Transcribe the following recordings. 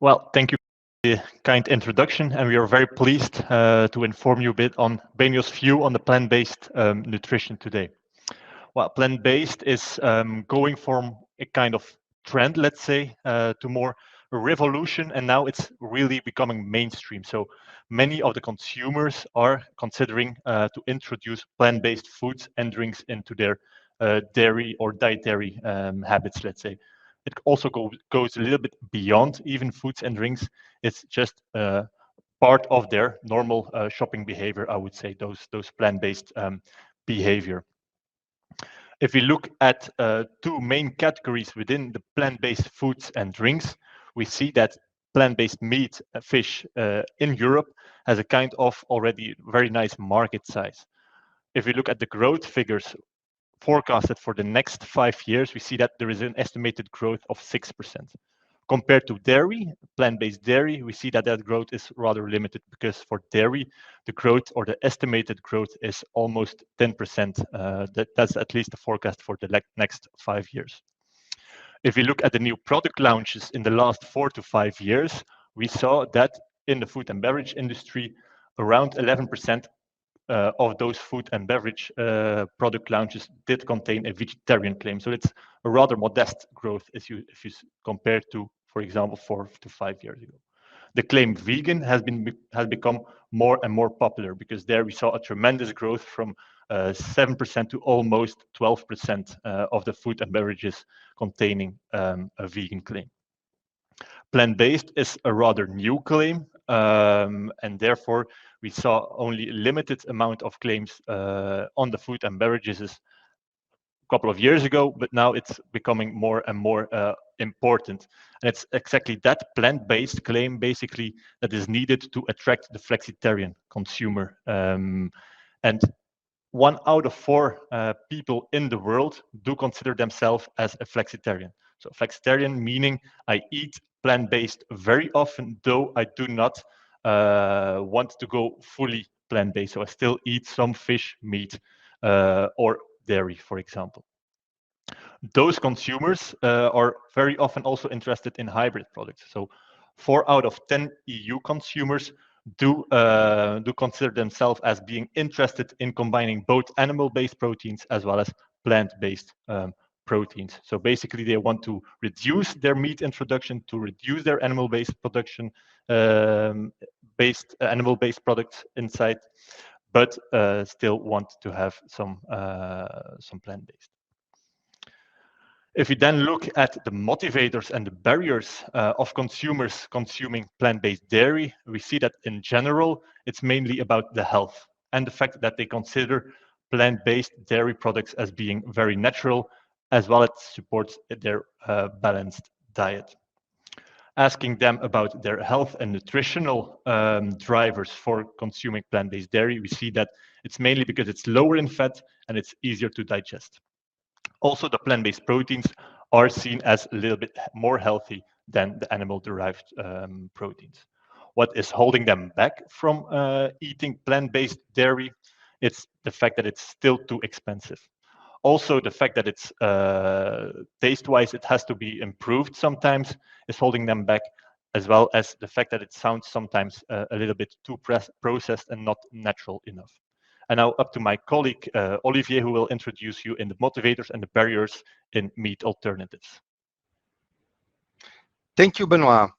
Well, thank you for the kind introduction, and we are very pleased to inform you a bit on BENEO's view on the plant-based nutrition today. Well, plant-based is going from a kind of trend, let's say, to more a revolution, and now it's really becoming mainstream. So many of the consumers are considering to introduce plant-based foods and drinks into their dairy or dietary habits, let's say. It also goes a little bit beyond even foods and drinks. It's just part of their normal shopping behavior, I would say, those plant-based behavior. If we look at two main categories within the plant-based foods and drinks, we see that plant-based meat, fish in Europe has a kind of already very nice market size. If we look at the growth figures forecasted for the next 5 years, we see that there is an estimated growth of 6%. Compared to dairy, plant-based dairy, we see that that growth is rather limited because for dairy, the growth or the estimated growth is almost 10%. That's at least the forecast for the next 5 years. If we look at the new product launches in the last 4 to 5 years, we saw that in the food and beverage industry, around 11% of those food and beverage product launches did contain a vegetarian claim. So it's a rather modest growth if you compare to, for example, 4 to 5 years ago. The claim vegan has become more and more popular because there we saw a tremendous growth from 7% to almost 12% of the food and beverages containing a vegan claim. Plant-based is a rather new claim, and therefore we saw only a limited amount of claims on the food and beverages a couple of years ago, but now it's becoming more and more important. And it's exactly that plant-based claim basically that is needed to attract the flexitarian consumer. And 1 out of 4 people in the world do consider themselves as a flexitarian. So flexitarian meaning I eat plant-based very often, though I do not want to go fully plant-based. So I still eat some fish, meat, or dairy, for example. Those consumers are very often also interested in hybrid products. So 4 out of 10 EU consumers do consider themselves as being interested in combining both animal-based proteins as well as plant-based proteins. So basically, they want to reduce their meat introduction, to reduce their animal-based production, animal-based products inside, but still want to have some plant-based. If we then look at the motivators and the barriers of consumers consuming plant-based dairy, we see that in general, it's mainly about the health and the fact that they consider plant-based dairy products as being very natural, as well as supports their balanced diet. Asking them about their health and nutritional drivers for consuming plant-based dairy, we see that it's mainly because it's lower in fat and it's easier to digest. Also, the plant-based proteins are seen as a little bit more healthy than the animal-derived proteins. What is holding them back from eating plant-based dairy? It's the fact that it's still too expensive. Also, the fact that it's taste-wise, it has to be improved sometimes is holding them back, as well as the fact that it sounds sometimes a little bit too processed and not natural enough. And now up to my colleague, Olivier, who will introduce you in the motivators and the barriers in meat alternatives. Thank you, Benoit.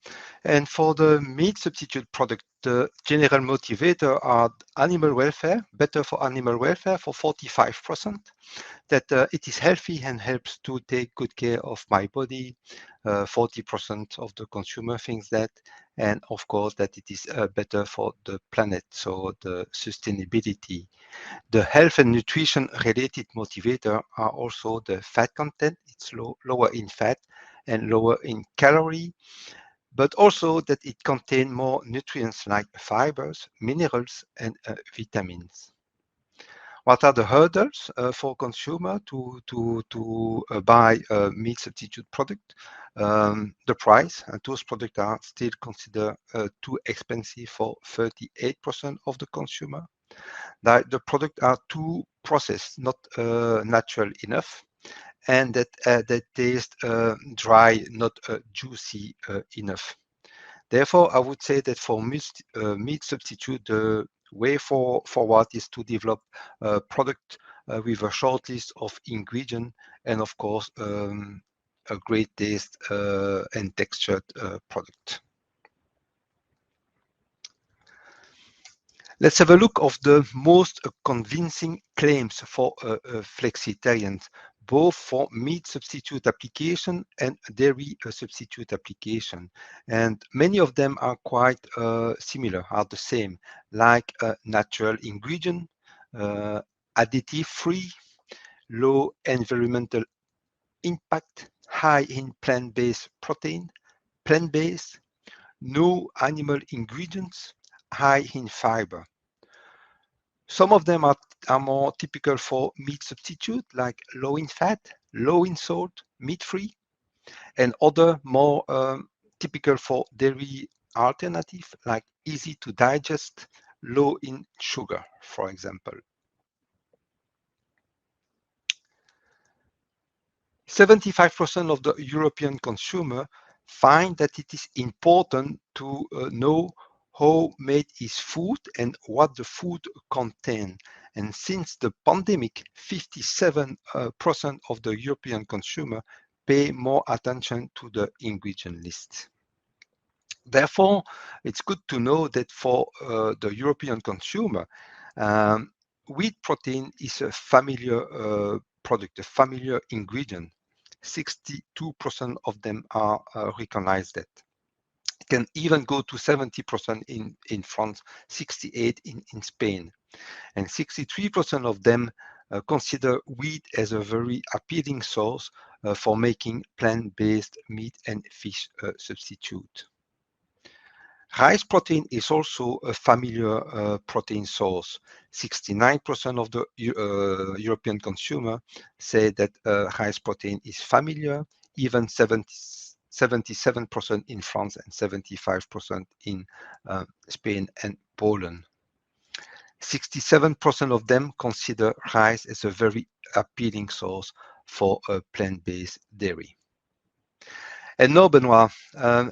And for the meat substitute product, the general motivator are animal welfare, better for animal welfare for 45%, that it is healthy and helps to take good care of my body. 40% of the consumer thinks that, and of course that it is better for the planet, so the sustainability. The health and nutrition related motivator are also the fat content. It's lower in fat and lower in calorie, but also that it contains more nutrients like fibers, minerals, and vitamins. What are the hurdles for consumer to buy a meat substitute product? The price, and those products are still considered too expensive for 38% of the consumer. That the products are too processed, not natural enough, and that they taste dry, not juicy enough. Therefore, I would say that for meat substitute, the way forward is to develop a product with a short list of ingredients and, of course, a great taste and textured product. Let's have a look of the most convincing claims for flexitarians, both for meat substitute application and dairy substitute application. And many of them are quite similar, are the same, like natural ingredient, additive free, low environmental impact, high in plant-based protein, plant-based, no animal ingredients, high in fiber. Some of them are more typical for meat substitute, like low in fat, low in salt, meat-free, and other more typical for dairy alternative, like easy to digest, low in sugar, for example. 75% of the European consumer find that it is important to know how made is food and what the food contains. And since the pandemic, 57% of the European consumer pay more attention to the ingredient list. Therefore, it's good to know that for the European consumer, wheat protein is a familiar product, a familiar ingredient. 62% of them are recognize that. It can even go to 70% in France, 68% in Spain. And 63% of them consider wheat as a very appealing source for making plant-based meat and fish substitute. Rice protein is also a familiar protein source. 69% of the European consumer say that rice protein is familiar, even 77% in France and 75% in Spain and Poland. 67% of them consider rice as a very appealing source for plant-based dairy. And now, Benoit,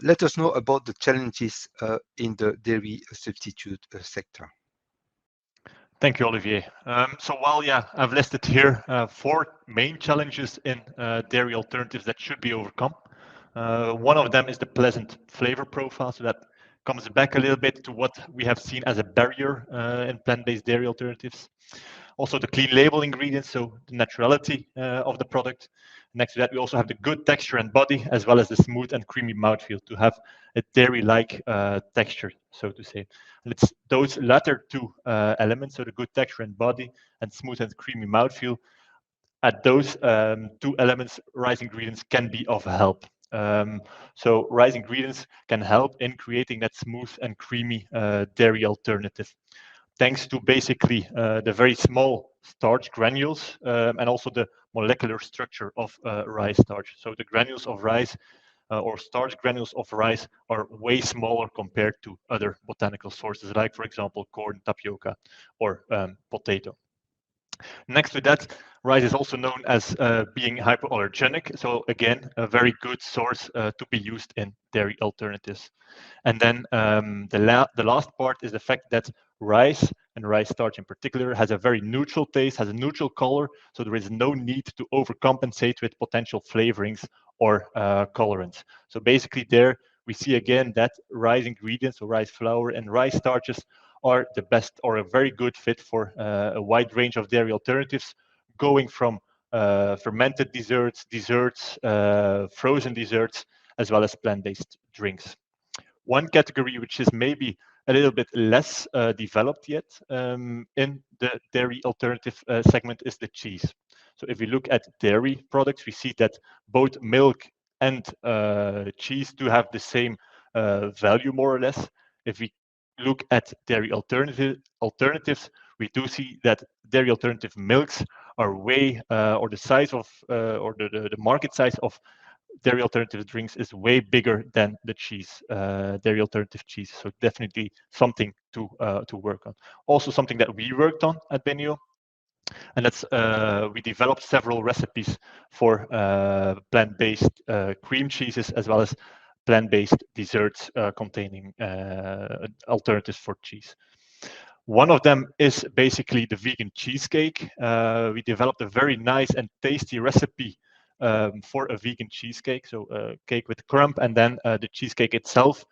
let us know about the challenges in the dairy substitute sector. Thank you, Olivier. So while I've listed here 4 main challenges in dairy alternatives that should be overcome. One of them is the pleasant flavor profile. So that comes back a little bit to what we have seen as a barrier in plant-based dairy alternatives. Also the clean label ingredients, so the naturality of the product. Next to that, we also have the good texture and body, as well as the smooth and creamy mouthfeel to have a dairy-like texture, so to say. And it's those latter 2 elements, so the good texture and body and smooth and creamy mouthfeel. At those 2 elements, rice ingredients can be of help. So rice ingredients can help in creating that smooth and creamy dairy alternative, thanks to basically the very small starch granules and also the molecular structure of rice starch. So the granules of rice or starch granules of rice are way smaller compared to other botanical sources, like, for example, corn, tapioca, or potato. Next to that, rice is also known as being hypoallergenic. So again, a very good source to be used in dairy alternatives. And then the last part is the fact that rice and rice starch in particular has a very neutral taste, has a neutral color. So there is no need to overcompensate with potential flavorings or colorants. So basically there we see again that rice ingredients, so rice flour and rice starches, are the best or a very good fit for a wide range of dairy alternatives, going from fermented desserts, frozen desserts, as well as plant-based drinks. One category which is maybe a little bit less developed yet in the dairy alternative segment is the cheese. So if we look at dairy products, we see that both milk and cheese do have the same value, more or less. If we look at dairy alternatives, we do see that dairy alternative milks are way, or the size of, or the market size of dairy alternative drinks is way bigger than the cheese, dairy alternative cheese. So definitely something to work on. Also something that we worked on at BENEO, and that's we developed several recipes for plant-based cream cheeses, as well as plant-based desserts containing alternatives for cheese. One of them is basically the vegan cheesecake. We developed a very nice and tasty recipe for a vegan cheesecake. So a cake with crumb, and then the cheesecake itself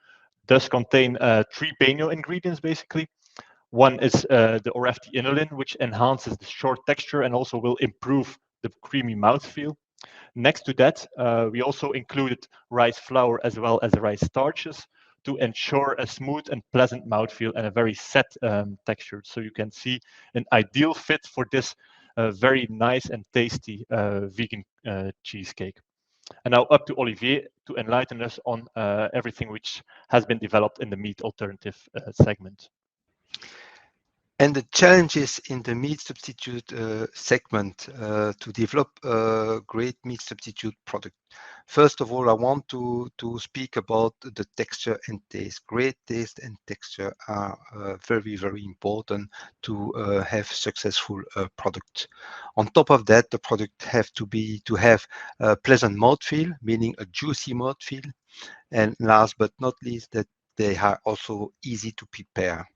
does contain 3 BENEO ingredients basically. One is the ORFT inulin, which enhances the short texture and also will improve the creamy mouthfeel. Next to that, we also included rice flour as well as rice starches to ensure a smooth and pleasant mouthfeel and a very set texture. So you can see an ideal fit for this very nice and tasty vegan cheesecake. And now up to Olivier to enlighten us on everything which has been developed in the meat alternative segment. And the challenges in the meat substitute segment to develop a great meat substitute product. First of all, I want to speak about the texture and taste. Great taste and texture are very, very important to have successful product. On top of that, the product have to have a pleasant mouthfeel, meaning a juicy mouthfeel. And last but not least, that they are also easy to prepare.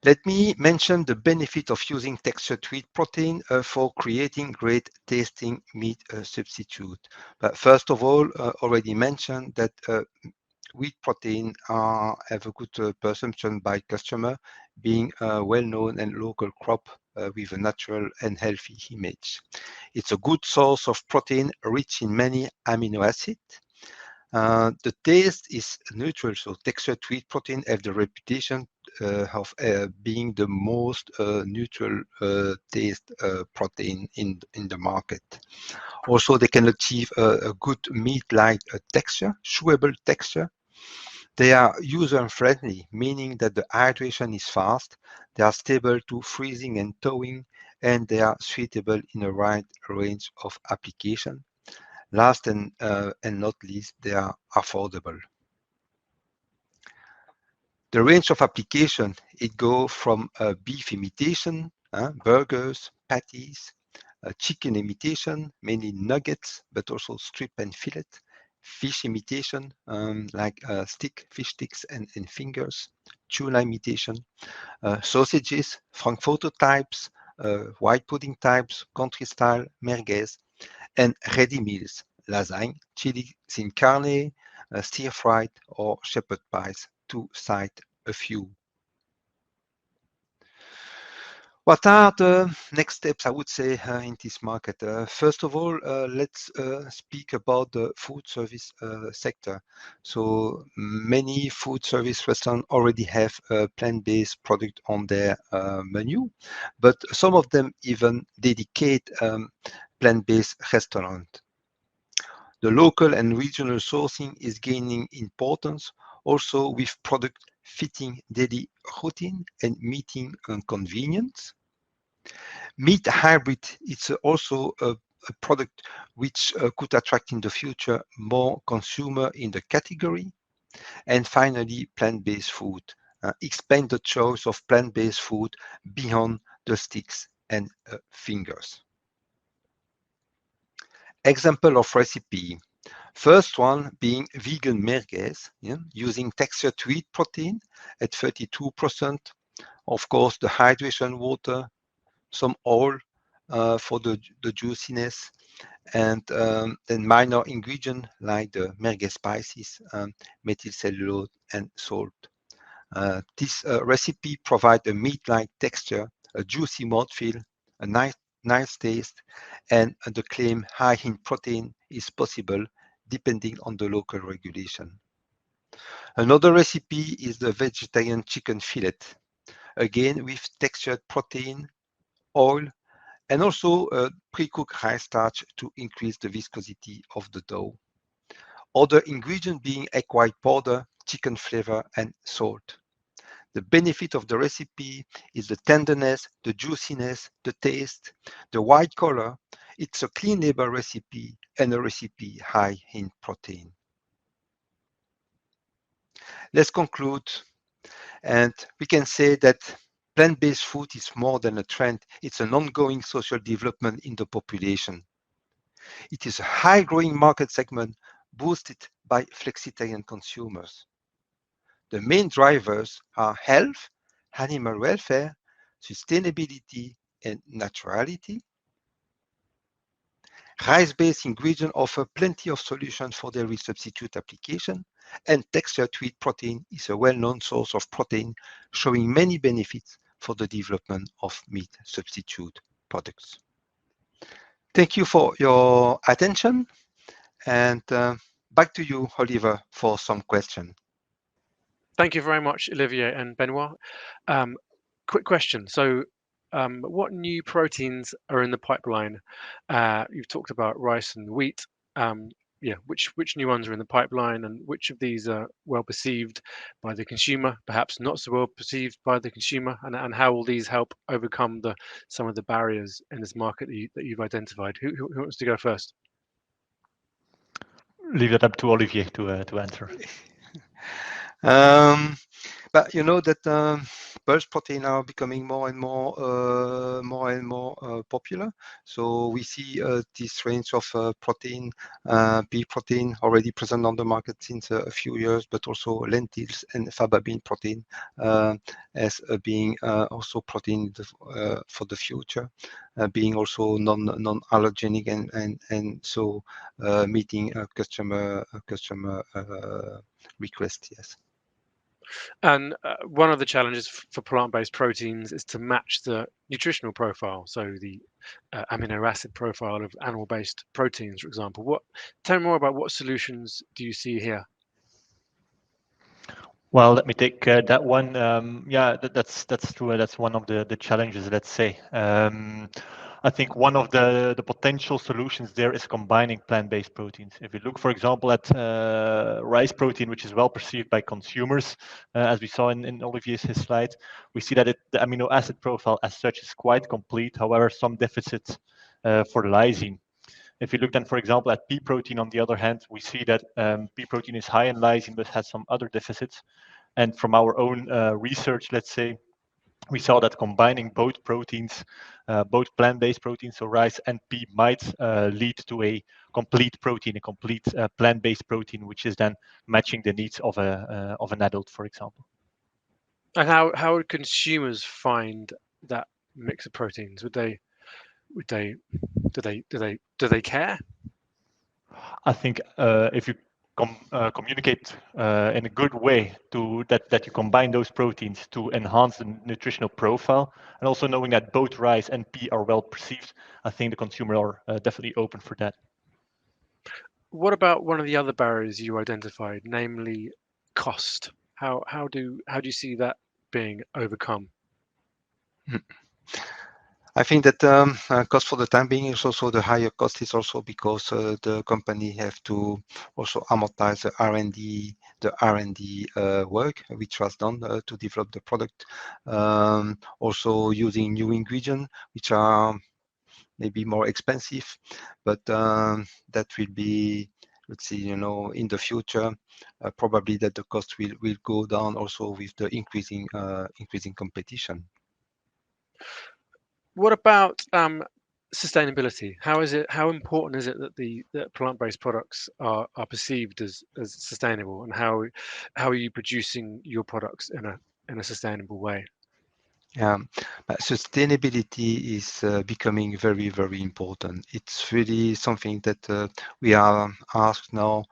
Let me mention the benefit of using textured wheat protein for creating great tasting meat substitute. But first of all, already mentioned that wheat protein have a good perception by customer, being a well-known and local crop with a natural and healthy image. It's a good source of protein rich in many amino acids. The taste is neutral, so textured wheat protein have the reputation of being the most neutral taste protein in the market. Also, they can achieve a good meat-like texture, chewable texture. They are user-friendly, meaning that the hydration is fast, they are stable to freezing and thawing, and they are suitable in a wide range of application. Last and not least, they are affordable. The range of application, it goes from beef imitation, burgers, patties, chicken imitation, mainly nuggets, but also strip and fillet, fish imitation, like fish sticks and fingers, tuna imitation, sausages, frankfurter types, white pudding types, country style, merguez, and ready meals, lasagne, chili sin carne, stir-fried, or shepherd pies, to cite a few. What are the next steps, I would say, in this market? First of all, let's speak about the food service sector. So many food service restaurants already have a plant-based product on their menu, but some of them even dedicate plant-based restaurant. The local and regional sourcing is gaining importance, also with product fitting daily routine and meeting convenience. Meat hybrid, it's also a product which could attract in the future more consumer in the category. And finally, plant-based food. Expand the choice of plant-based food beyond the sticks and fingers. Example of recipe. First one being vegan merguez, using textured wheat protein at 32%. Of course, the hydration water, some oil for the juiciness, and then minor ingredient like the merguez spices, methyl cellulose, and salt. This recipe provides a meat-like texture, a juicy mouthfeel, a nice taste, and the claim high in protein is possible depending on the local regulation. Another recipe is the vegetarian chicken fillet, again with textured protein, oil, and also pre-cooked rice starch to increase the viscosity of the dough. Other ingredients being egg white powder, chicken flavor, and salt. The benefit of the recipe is the tenderness, the juiciness, the taste, the white color. It's a clean label recipe and a recipe high in protein. Let's conclude, and we can say that plant-based food is more than a trend. It's an ongoing social development in the population. It is a high-growing market segment boosted by flexitarian consumers. The main drivers are health, animal welfare, sustainability, and naturality. Rice-based ingredients offer plenty of solutions for dairy substitute application, and textured wheat protein is a well-known source of protein, showing many benefits for the development of meat substitute products. Thank you for your attention, and back to you, Oliver, for some questions. Thank you very much, Olivier and Benoit. Quick question. So, what new proteins are in the pipeline? You've talked about rice and wheat. Yeah, which new ones are in the pipeline, and which of these are well perceived by the consumer, perhaps not so well perceived by the consumer, and how will these help overcome some of the barriers in this market that you've identified? Who wants to go first? Leave that up to Olivier to answer. But you know that pulse protein are becoming more and more popular. So we see this range of protein, pea protein, already present on the market since a few years, but also lentils and faba bean protein as being also protein for the future, being also non-allergenic and so meeting a customer request. Yes. And one of the challenges for plant-based proteins is to match the nutritional profile, so the amino acid profile of animal-based proteins, for example. Tell me more about what solutions do you see here? Well, let me take that one. Yeah, that's true. That's one of the challenges, let's say. I think one of the potential solutions there is combining plant-based proteins. If you look, for example, at rice protein, which is well perceived by consumers, as we saw in Olivier's slide, we see that the amino acid profile as such is quite complete. However, some deficits for lysine. If you look then, for example, at pea protein, on the other hand, we see that pea protein is high in lysine, but has some other deficits. And from our own research, let's say, we saw that combining both proteins, both plant-based proteins, so rice and pea, might lead to a complete protein, a complete plant-based protein, which is then matching the needs of an adult, for example. And how would consumers find that mix of proteins? Do they care? I think if you communicate in a good way that you combine those proteins to enhance the nutritional profile, and also knowing that both rice and pea are well perceived, I think the consumer are definitely open for that. What about one of the other barriers you identified, namely cost? How do you see that being overcome? I think that cost for the time being is also the higher cost is also because the company have to also amortize the R&D work which was done to develop the product. Also using new ingredients which are maybe more expensive, but that will be, let's see, in the future, probably that the cost will go down also with the increasing competition. What about sustainability? How important is it that plant-based products are perceived as sustainable, and how are you producing your products in a sustainable way? Sustainability is becoming very, very important. It's really something that we are asked now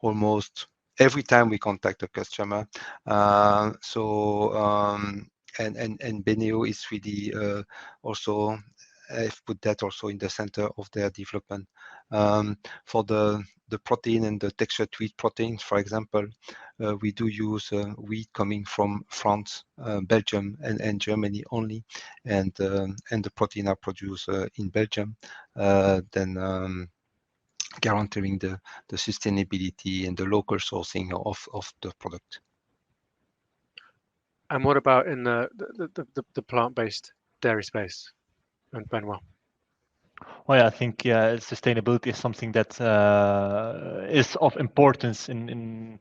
almost every time we contact a customer. And BENEO is really also I've put that also in the center of their development. For the protein and the textured wheat proteins, for example, we do use wheat coming from France, Belgium, and Germany only, and the protein are produced in Belgium. Then guaranteeing the sustainability and the local sourcing of the product. And what about in the plant-based dairy space, and Benoit? Well, yeah, I think sustainability is something that is of importance in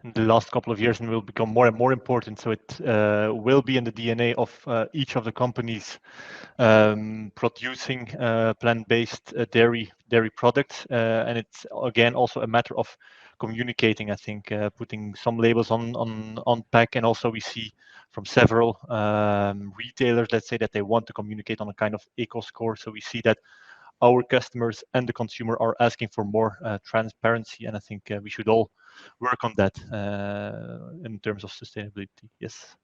in the last couple of years and will become more and more important. So it will be in the DNA of each of the companies producing plant-based dairy products, and it's again also a matter of communicating. I think putting some labels on pack, and also we see from several retailers, let's say, that they want to communicate on a kind of eco score. So we see that our customers and the consumer are asking for more transparency, and I think we should all work on that in terms of sustainability. Yes.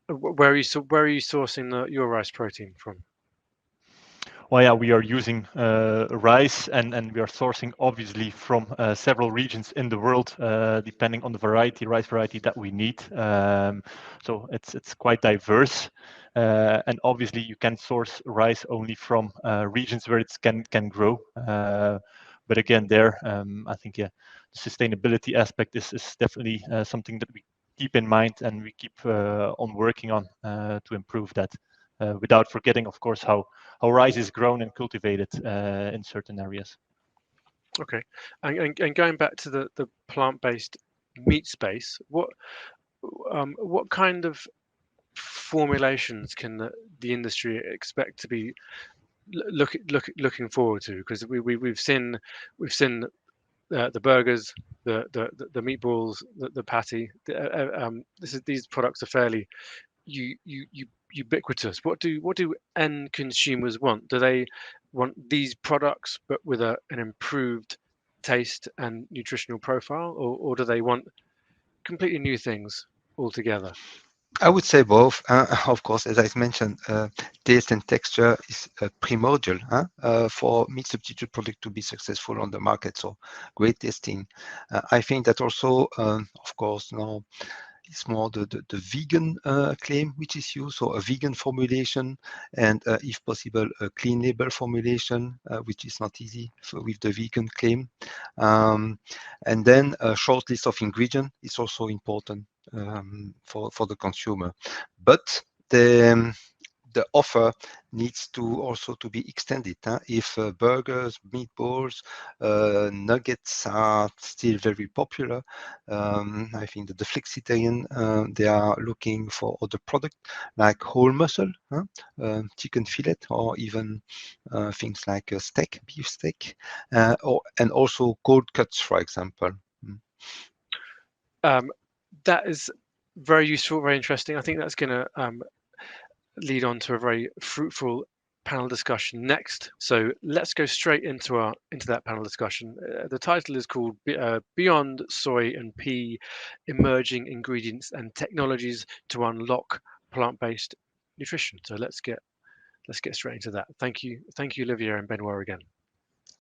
Where are you sourcing your rice protein from? Well, yeah, we are using rice, and we are sourcing obviously from several regions in the world, depending on the rice variety that we need. So it's quite diverse, and obviously you can source rice only from regions where it can grow. But again, there, I think the sustainability aspect is definitely something that we keep in mind, and we keep on working on to improve that. Without forgetting, of course, how rice is grown and cultivated in certain areas. Okay, and going back to the plant-based meat space, what kind of formulations can the industry expect to be looking forward to? Because we've seen the burgers, the meatballs, the patty. These products are fairly ubiquitous. What do end consumers want? Do they want these products but with an improved taste and nutritional profile, or do they want completely new things altogether? I would say both. Of course, as I mentioned, taste and texture is primordial for meat substitute product to be successful on the market. So great tasting. I think that also, of course, now it's more the vegan claim which is used, so a vegan formulation, and if possible a clean label formulation, which is not easy with the vegan claim. And then a short list of ingredients is also important for the consumer. But the offer needs to also to be extended. If burgers, meatballs, nuggets are still very popular, I think that the Flexitarian, they are looking for other products like whole muscle, chicken fillet, or even things like a steak, beef steak, and also cold cuts, for example. That is very useful, very interesting. I think that's going to lead on to a very fruitful panel discussion next. So let's go straight into that panel discussion. The title is called Beyond Soy and Pea: Emerging Ingredients and Technologies to Unlock Plant-Based Nutrition. So let's get straight into that. Thank you, Olivier and Benoit again.